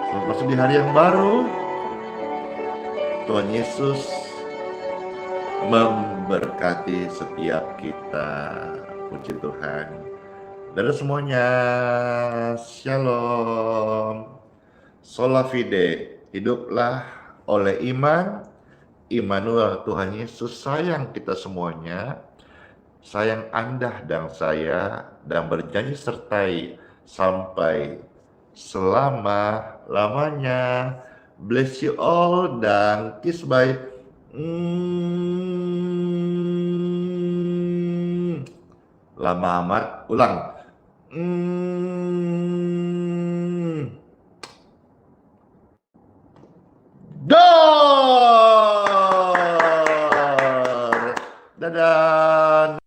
S2: Selamat masuk di hari yang baru. Tuhan Yesus memberkati setiap kita. Puji Tuhan. Dan semuanya, shalom. Sola fide, hiduplah oleh iman. Immanuel, Tuhan Yesus sayang kita semuanya. Sayang Anda dan saya, dan berjanji sertai sampai selama-lamanya. Bless you all dan kiss bye. Lama amat, ulang. Dor! Dadah!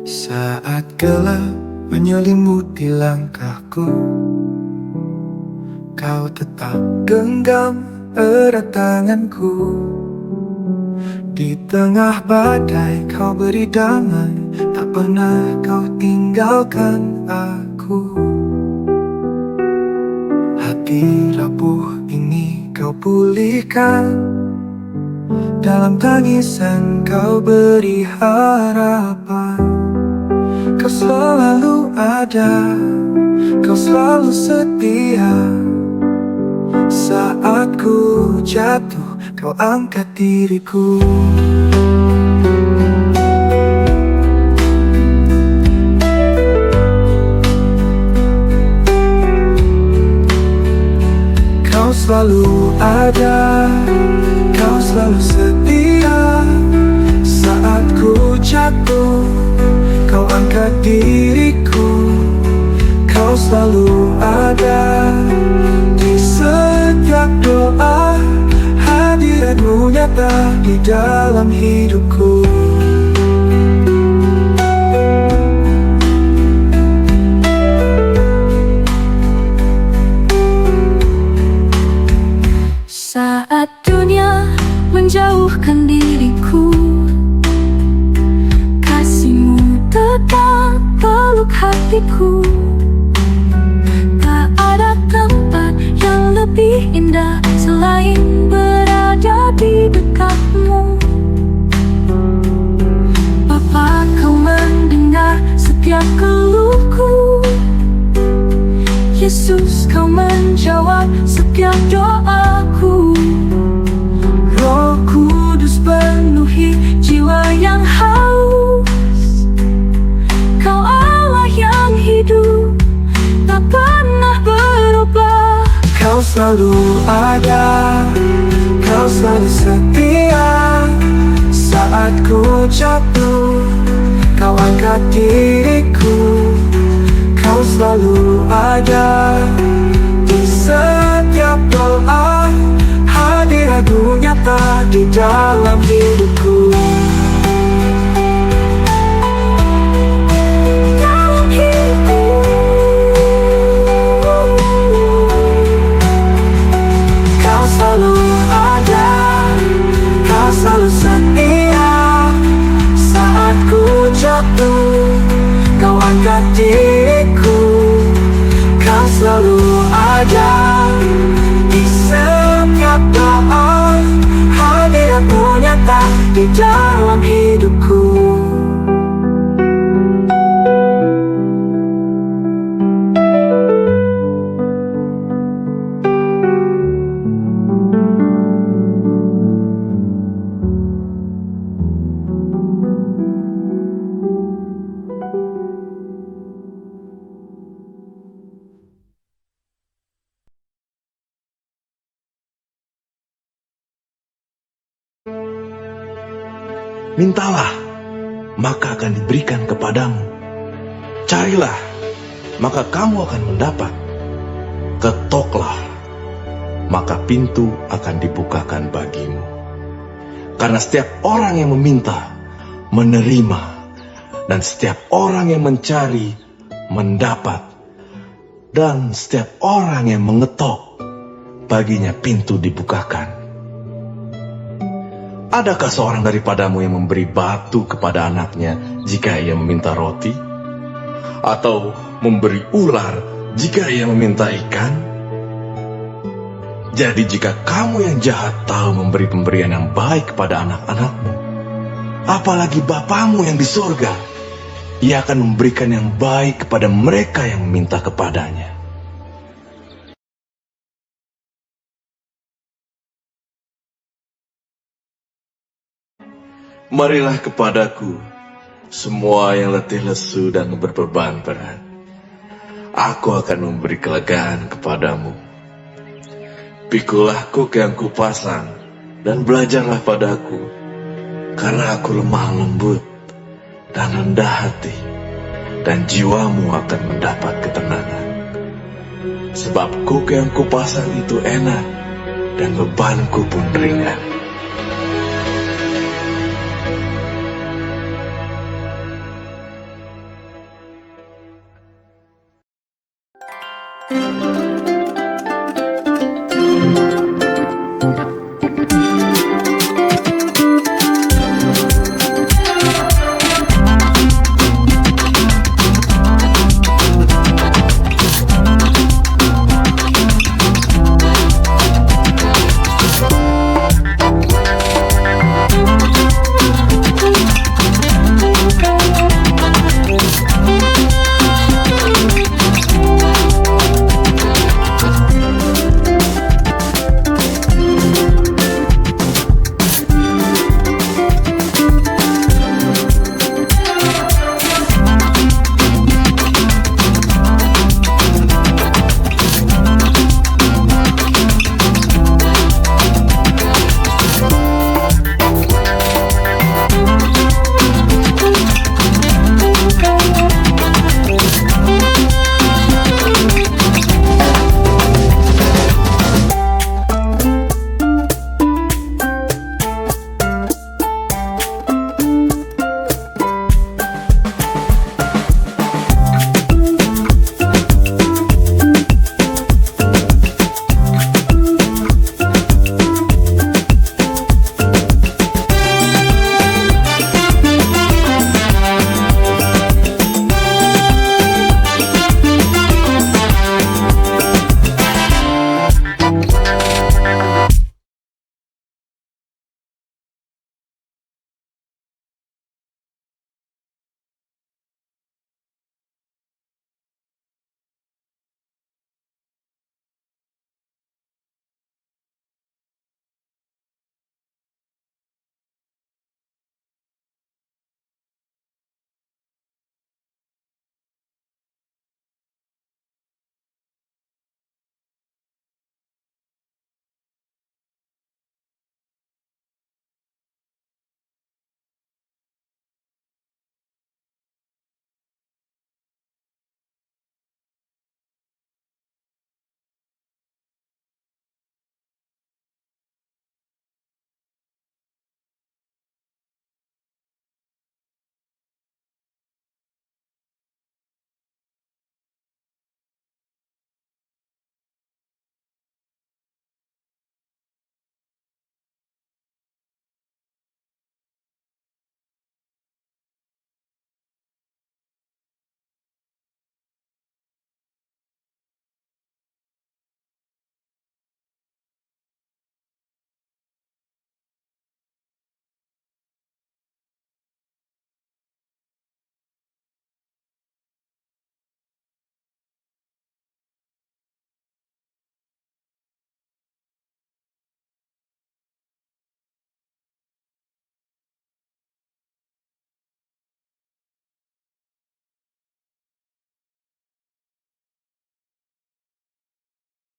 S3: Saat gelap menyelimuti langkahku, Kau tetap genggam erat tanganku. Di tengah badai Kau beri damai, tak pernah Kau tinggalkan aku. Hati rapuh ini Kau pulihkan, dalam tangisan Kau beri harapan. Kau selalu ada, Kau selalu setia. Saat ku jatuh, Kau angkat diriku. Kau selalu ada, Kau selalu setia. Saat ku jatuh, Kau angkat diriku. Kau selalu ada di setiap doa. Hadirat-Mu nyata di dalam hidupku.
S4: Saat dunia menjauhkan diriku, kasih-Mu tetap peluk hatiku. Tak lebih indah selain berada di dekatmu. Bapa, kau mendengar setiap keluhku. Yesus, kau menjawab setiap doaku. Roh Kudus penuhi jiwa yang haus. Kau Allah yang hidup, tak pernah berubah.
S3: Kau selalu ada, kau selalu setia. Saat ku jatuh, kau angkat diriku. Kau selalu ada di setiap doa. Hadiratmu nyata di dalam hidupku. Dalam hidupku. Kau selalu ada, kau selalu setia. Saat ku jatuh, kau angkat diriku. Kau selalu ada di setiap doa. Hadiratmu nyata di dalam hidupku.
S1: Mintalah, maka akan diberikan kepadamu. Carilah, maka kamu akan mendapat. Ketoklah, maka pintu akan dibukakan bagimu. Karena setiap orang yang meminta, menerima. Dan setiap orang yang mencari, mendapat. Dan setiap orang yang mengetok, baginya pintu dibukakan. Adakah seorang daripadamu yang memberi batu kepada anaknya jika ia meminta roti? Atau memberi ular jika ia meminta ikan? Jadi jika kamu yang jahat tahu memberi pemberian yang baik kepada anak-anakmu, apalagi Bapamu yang di surga, ia akan memberikan yang baik kepada mereka yang meminta kepadanya. Marilah kepadaku, semua yang letih lesu dan berbeban berat. Aku akan memberi kelegaan kepadamu. Pikulah kuk yang kupasang, dan belajarlah padaku, karena aku lemah lembut dan rendah hati, dan jiwamu akan mendapat ketenangan. Sebab kuk yang kupasang itu enak, dan bebanku pun ringan.